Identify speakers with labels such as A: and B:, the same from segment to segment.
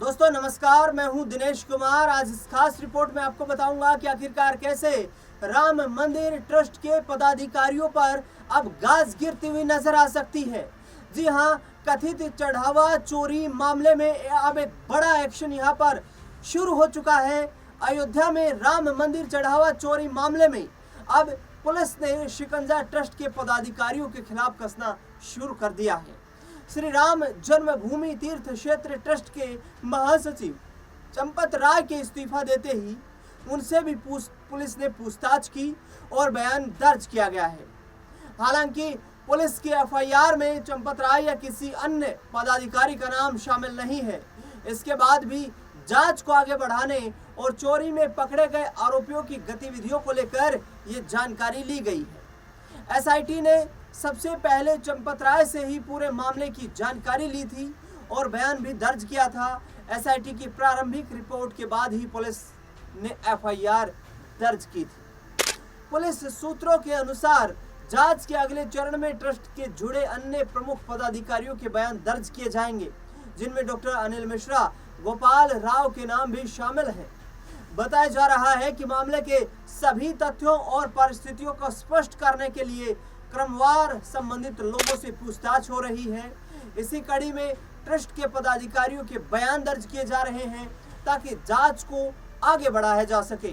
A: दोस्तों नमस्कार, मैं हूं दिनेश कुमार। आज इस खास रिपोर्ट में आपको बताऊंगा कि आखिरकार कैसे राम मंदिर ट्रस्ट के पदाधिकारियों पर अब गाज गिरती हुई नजर आ सकती है। जी हां, कथित चढ़ावा चोरी मामले में अब एक बड़ा एक्शन यहां पर शुरू हो चुका है। अयोध्या में राम मंदिर चढ़ावा चोरी मामले में अब पुलिस ने शिकंजा ट्रस्ट के पदाधिकारियों के खिलाफ कसना शुरू कर दिया है। श्री राम जन्मभूमि तीर्थ क्षेत्र ट्रस्ट के महासचिव चंपत राय के इस्तीफा देते ही उनसे भी पुलिस ने पूछताछ की और बयान दर्ज किया गया है। हालांकि पुलिस की एफआईआर में चंपत राय या किसी अन्य पदाधिकारी का नाम शामिल नहीं है। इसके बाद भी जांच को आगे बढ़ाने और चोरी में पकड़े गए आरोपियों की गतिविधियों को लेकर ये जानकारी ली गई है। एसआईटी ने सबसे पहले चंपत राय से ही पूरे मामले की जानकारी ली थी और बयान भी दर्ज किया था। एसआईटी की प्रारंभिक रिपोर्ट के बाद ही पुलिस ने एफआईआर दर्ज की थी। पुलिस सूत्रों के अनुसार जांच के अगले चरण में ट्रस्ट के जुड़े अन्य प्रमुख पदाधिकारियों के बयान दर्ज किए जाएंगे, जिनमें डॉक्टर अनिल मिश्रा, गोपाल राव के नाम भी शामिल हैं। बताया जा रहा है कि मामले के सभी तथ्यों और परिस्थितियों को स्पष्ट करने के लिए क्रमवार संबंधित लोगों से पूछताछ हो रही है। इसी कड़ी में ट्रस्ट के पदाधिकारियों के बयान दर्ज किए जा रहे हैं ताकि जांच को आगे बढ़ाया जा सके।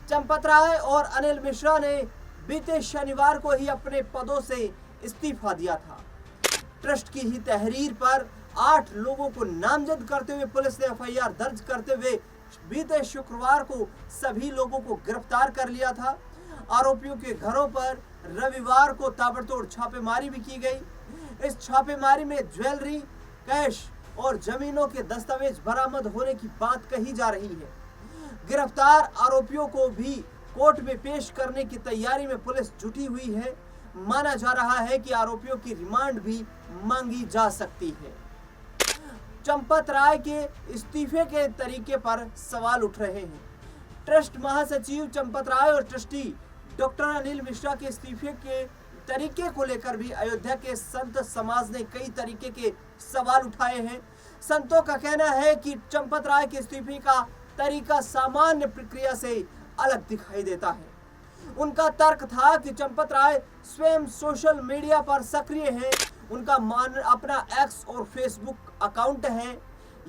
A: चंपत राय और अनिल मिश्रा ने बीते शनिवार को ही अपने पदों से इस्तीफा दिया था। ट्रस्ट की ही तहरीर पर 8 लोगों को नामजद करते हुए पुलिस ने एफआईआर दर्ज करते हुए बीते शुक्रवार को सभी लोगों को गिरफ्तार कर लिया था। आरोपियों के घरों पर रविवार को ताबड़तोड़ छापेमारी भी की गई। इस छापेमारी में ज्वेलरी, कैश और जमीनों के दस्तावेज बरामद होने की बात कही जा रही है। गिरफ्तार आरोपियों को भी कोर्ट में पेश करने की तैयारी में पुलिस जुटी हुई है। माना जा रहा है कि आरोपियों की रिमांड भी मांगी जा सकती है। चंपत राय के इस्तीफे के तरीके पर सवाल उठ रहे हैं। ट्रस्ट महासचिव चंपत राय और ट्रस्टी डॉक्टर अनिल मिश्रा के इस्तीफे के तरीके को लेकर भी अयोध्या के संत समाज ने कई तरीके के सवाल उठाए हैं। संतों का कहना है कि चंपत राय के इस्तीफे का तरीका सामान्य प्रक्रिया से अलग दिखाई देता है। उनका तर्क था कि चंपत राय स्वयं सोशल मीडिया पर सक्रिय हैं। उनका अपना एक्स और फेसबुक अकाउंट है।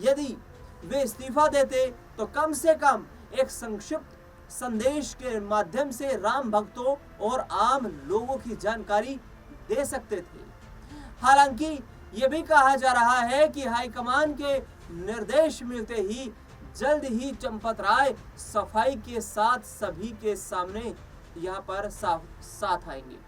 A: यदि वे इस्तीफा देते तो कम से कम एक संक्षिप्त संदेश के माध्यम से राम भक्तों और आम लोगों की जानकारी दे सकते थे। हालांकि ये भी कहा जा रहा है कि हाईकमान के निर्देश मिलते ही जल्द ही चंपत राय सफाई के साथ सभी के सामने यहाँ पर साथ आएंगे।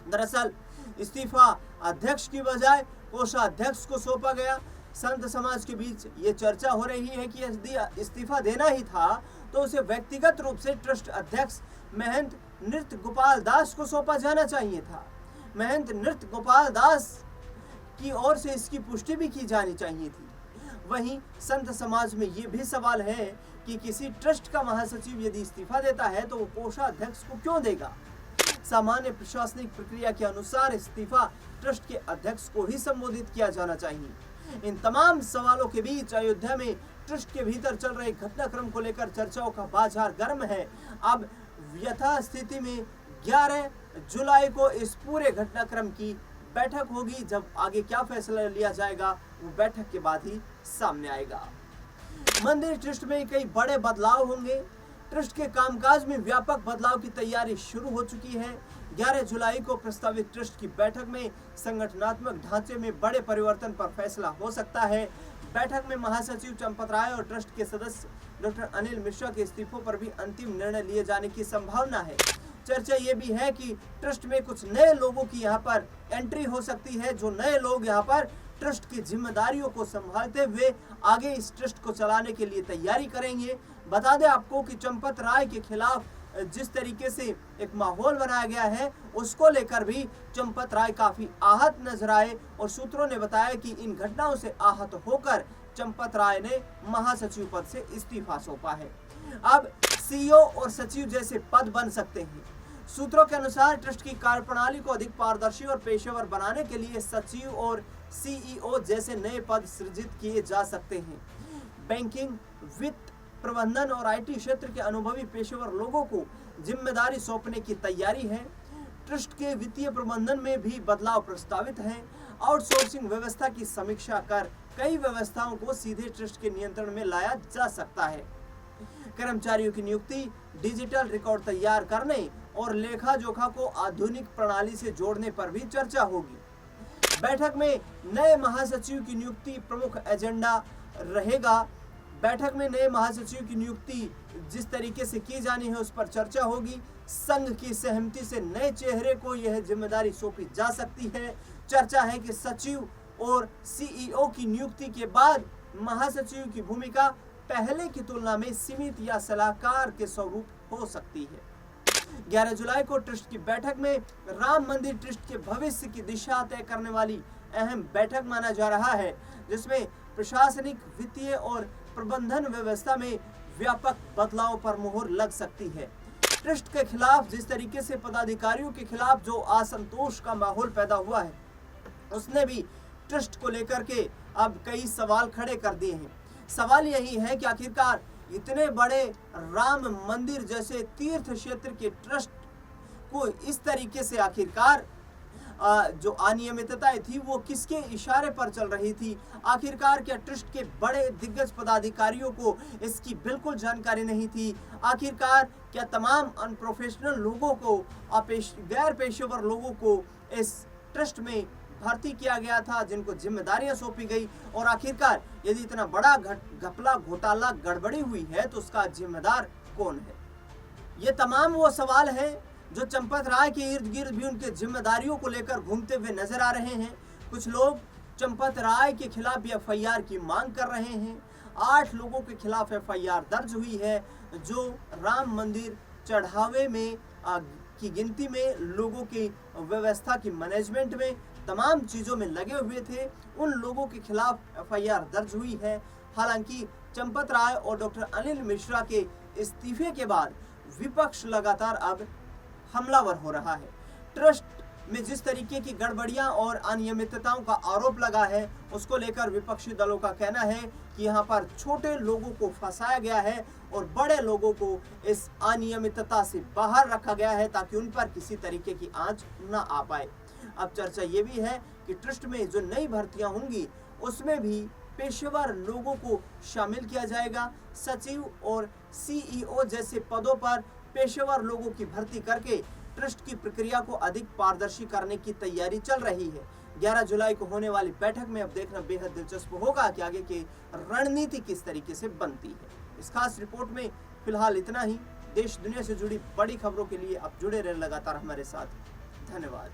A: दरअसल इस्तीफा अध्यक्ष की बजाय कोषाध्यक्ष को सौंपा गया। संत समाज के बीच ये चर्चा हो रही है कि यदि इस्तीफा देना ही था तो उसे व्यक्तिगत रूप से ट्रस्ट अध्यक्ष महंत नृत्य गोपाल दास को सौंपा जाना चाहिए था। महंत नृत्य गोपाल दास की ओर से इसकी पुष्टि भी की जानी चाहिए थी। वहीं संत समाज में ये भी सवाल है कि किसी ट्रस्ट का महासचिव यदि इस्तीफा देता है तो वो कोषाध्यक्ष को क्यों देगा। सामान्य प्रशासनिक प्रक्रिया के अनुसार इस्तीफा ट्रस्ट के अध्यक्ष को ही संबोधित किया जाना चाहिए। इन तमाम सवालों के बीच अयोध्या में ट्रस्ट के भीतर चल रहे घटनाक्रम को लेकर चर्चाओं का बाजार गर्म है। अब यथास्थिति में 11 जुलाई को इस पूरे घटनाक्रम की बैठक होगी। जब आगे क्या फैसला लिया जाएगा वो बैठक के बाद ही सामने आएगा। मंदिर ट्रस्ट में कई बड़े बदलाव होंगे। ट्रस्ट के कामकाज में व्यापक बदलाव की तैयारी शुरू हो चुकी है। 11 जुलाई को प्रस्तावित ट्रस्ट की बैठक में संगठनात्मक ढांचे में बड़े परिवर्तन पर फैसला हो सकता है। बैठक में महासचिव चंपत राय और ट्रस्ट के सदस्य डॉक्टर अनिल मिश्रा के इस्तीफों पर भी अंतिम निर्णय लिए जाने की संभावना है। चर्चा ये भी है कि ट्रस्ट में कुछ नए लोगों की यहाँ पर एंट्री हो सकती है, जो नए लोग यहाँ पर ट्रस्ट की जिम्मेदारियों को संभालते हुए आगे इस ट्रस्ट को चलाने के लिए तैयारी करेंगे। बता दें आपको कि चंपत राय के खिलाफ जिस तरीके से एक माहौल बनाया गया है उसको लेकर भी चंपत राय काफी आहत नजर आए और सूत्रों ने बताया कि इन घटनाओं से आहत होकर चंपत राय ने महासचिव पद से इस्तीफा सौंपा है। अब सीईओ और सचिव जैसे पद बन सकते हैं। सूत्रों के अनुसार ट्रस्ट की कार्यप्रणाली को अधिक पारदर्शी और पेशेवर बनाने के लिए सचिव और सीईओ जैसे नए पद सृजित किए जा सकते हैं। बैंकिंग, वित्त, प्रबंधन और आईटी क्षेत्र के अनुभवी पेशेवर लोगों को जिम्मेदारी सौंपने की तैयारी है। ट्रस्ट के वित्तीय प्रबंधन में भी बदलाव प्रस्तावित है। आउटसोर्सिंग व्यवस्था की समीक्षा कर कई व्यवस्थाओं को सीधे ट्रस्ट के नियंत्रण में लाया जा सकता है। कर्मचारियों की नियुक्ति, डिजिटल रिकॉर्ड तैयार करने और लेखा जोखा को आधुनिक प्रणाली से जोड़ने पर भी चर्चा होगी। बैठक में नए महासचिव की नियुक्ति प्रमुख एजेंडा रहेगा। बैठक में नए महासचिव की नियुक्ति जिस तरीके से की जानी है उस पर चर्चा होगी। संघ की सहमति से नए चेहरे को यह जिम्मेदारी सौंपी जा सकती है। चर्चा है कि सचिव और सीईओ की नियुक्ति के बाद महासचिव की भूमिका पहले की तुलना में सीमित या सलाहकार के स्वरूप हो सकती है। 11 जुलाई को ट्रस्ट की बैठक में राम मंदिर ट्रस्ट के भविष्य की दिशा तय करने वाली अहम बैठक माना जा रहा है, जिसमें प्रशासनिक, वित्तीय और प्रबंधन व्यवस्था में व्यापक बदलाव पर मुहर लग सकती है। ट्रस्ट के खिलाफ जिस तरीके से पदाधिकारियों के खिलाफ जो असंतोष का माहौल पैदा हुआ है, उसने भी ट्रस्ट को लेकर के अब कई सवाल खड़े कर दिए हैं। सवाल यही है कि आखिरकार इतने बड़े राम मंदिर जैसे तीर्थ क्षेत्र के ट्रस्ट को इस तरीके से आखिरकार जो अनियमितताएं थी वो किसके इशारे पर चल रही थी। आखिरकार क्या ट्रस्ट के बड़े दिग्गज पदाधिकारियों को इसकी बिल्कुल जानकारी नहीं थी। आखिरकार क्या तमाम अनप्रोफेशनल लोगों को, गैर पेशेवर लोगों को इस ट्रस्ट में भर्ती किया गया था, जिनको जिम्मेदारियां सौंपी गई। और आखिरकार यदि इतना बड़ा घपला, घोटाला, गड़बड़ी हुई है तो उसका जिम्मेदार कौन है। ये तमाम वो सवाल हैं जो चंपत राय के इर्द गिर्द भी उनके जिम्मेदारियों को लेकर घूमते हुए नजर आ रहे हैं। कुछ लोग चंपत राय के खिलाफ एफआईआर की मांग कर रहे हैं। 8 लोगों के खिलाफ एफआईआर दर्ज हुई है जो राम मंदिर चढ़ावे में की गिनती में, लोगों की व्यवस्था की मैनेजमेंट में, तमाम चीजों में लगे हुए थे। उन लोगों के खिलाफ एफआईआर दर्ज हुई है। हालांकि चंपत राय और डॉक्टर अनिल मिश्रा के इस्तीफे के बाद विपक्ष लगातार अब हमलावर हो रहा है। ट्रस्ट में जिस तरीके की गड़बड़ियां और अनियमितताओं का आरोप लगा है, उसको लेकर विपक्षी दलों का कहना है कि यहाँ पर छोटे लोगों को फंसाया गया है और बड़े लोगों को इस अनियमितता से बाहर रखा गया है ताकि उन पर किसी तरीके की आंच न आ पाए। अब चर्चा ये भी है कि ट्रस्ट में जो नई भर्तियां होंगी उसमें भी पेशेवर लोगों को शामिल किया जाएगा। सचिव और सीईओ जैसे पदों पर पेशेवर लोगों की भर्ती करके ट्रस्ट की प्रक्रिया को अधिक पारदर्शी करने की तैयारी चल रही है। 11 जुलाई को होने वाली बैठक में अब देखना बेहद दिलचस्प होगा कि आगे की रणनीति किस तरीके से बनती है। इस खास रिपोर्ट में फिलहाल इतना ही। देश दुनिया से जुड़ी बड़ी खबरों के लिए आप जुड़े रहें लगातार हमारे साथ। धन्यवाद।